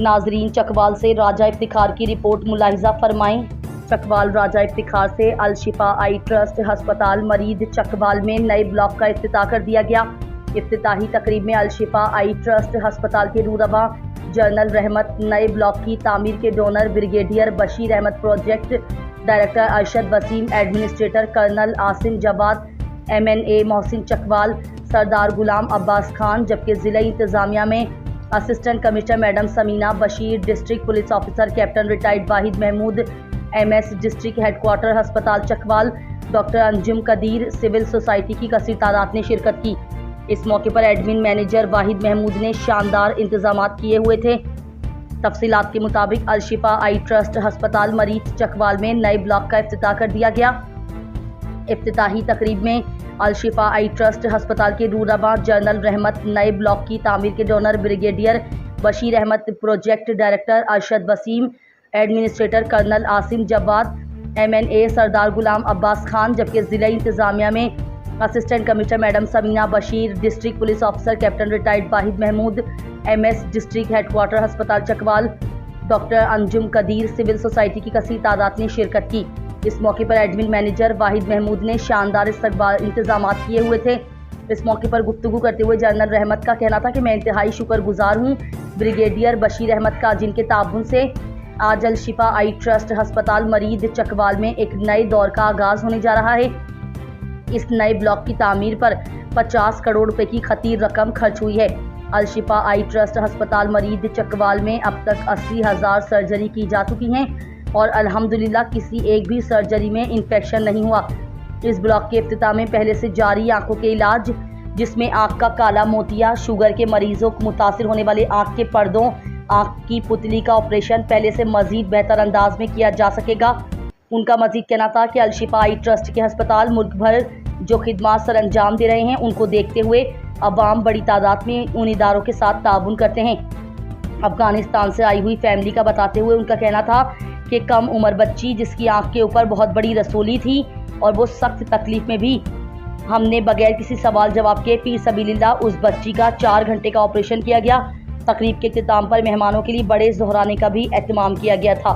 नाजरीन, चकवाल से राजा इफ्तिखार की रिपोर्ट मुलाहिजा फरमाएं। चकवाल राजा इफ्तिखार से अल शिफा आई ट्रस्ट अस्पताल मरीद चकवाल में नए ब्लॉक का इफ्तिताह कर दिया गया। इफ्तिताही तकरीब में अल शिफा आई ट्रस्ट अस्पताल के रूरवा जनरल रहमत, नए ब्लॉक की तामीर के donor brigadier Bashir Ahmed, project director Arshad Waseem, administrator colonel Asim Jawad, MNA Mohsin Chakwal, Sardar Ghulam Abbas Khan, जबकि ज़िला इंतज़ामिया में assistant commissioner madam Samina Bashir, district police officer captain retired Wahid Mahmood, MS district headquarter अस्पताल Chakwal, doctor Anjum Qadeer, civil society की कसीर तादाद ने शिरकत की। इस मौके पर एडमिन मैनेजर वाहिद महमूद ने शानदार इंतजामात किए हुए थे। तफसीलात के मुताबिक अल शिफा आई ट्रस्ट अस्पताल मरीज चकवाल में नए ब्लॉक का इफ्तिताह कर दिया गया। इफ्तिताही तकरीब में अल शिफा आई ट्रस्ट अस्पताल के रूरवा जनरल रहमत, नए ब्लॉक की तामीर के donor brigadier Bashir Ahmed, project director Arshad Waseem, administrator colonel Asim Jawad, MNA Sardar Ghulam Abbas Khan, जबकि ज़िला इंतज़ामिया में assistant commissioner madam Samina Bashir, district police officer captain retired Wahid Mahmood, MS district headquarter अस्पताल Chakwal, doctor Anjum Qadeer, civil society की कसीर तादाद ने शिरकत की। इस मौके पर एडमिन मैनेजर वाहिद महमूद ने शानदार इंतजामात किए हुए थे। इस मौके पर गुफ्तगू करते हुए जनरल रहमत का कहना था कि मैं इंतहाई शुक्रगुजार हूँ ब्रिगेडियर बशीर अहमद का, जिनके ताबुन से आज अल शिफा आई ट्रस्ट अस्पताल मरीद चकवाल में एक नए दौर का आगाज़ होने जा रहा है। इस नए ब्लॉक की तामीर पर 50 करोड़ रुपए की खतीर रकम खर्च हुई है। अल शिफा आई ट्रस्ट अस्पताल मरीद चकवाल में अब तक 80,000 सर्जरी की जा चुकी हैं और अल्हम्दुलिल्लाह किसी एक भी सर्जरी में इन्फेक्शन नहीं हुआ। इस ब्लॉक के इफ्तिताह में पहले से जारी आंखों के इलाज, जिसमें आंख का काला मोतिया, शुगर के मरीजों को मुतासिर होने वाले आंख के पर्दों, आंख की पुतली का ऑपरेशन पहले से मजीद बेहतर अंदाज में किया जा सकेगा। उनका मजीद कहना था कि अल शिफा आई ट्रस्ट के अस्पताल मुल्क भर जो खिदमात सर अंजाम दे रहे हैं, उनको देखते हुए अवाम बड़ी तादाद में उन इदारों के साथ ताउन करते हैं। अफगानिस्तान से आई हुई फैमिली का बताते हुए उनका कहना था कि कम उम्र बच्ची जिसकी आंख के ऊपर बहुत बड़ी रसोली थी और वो सख्त तकलीफ में भी, हमने बगैर किसी सवाल जवाब के फी सबीलिल्लाह उस बच्ची का 4 घंटे का ऑपरेशन किया गया। तकरीब के इख्तिताम पर मेहमानों के लिए बड़े ज़ोहराने का भी एहतमाम किया गया था।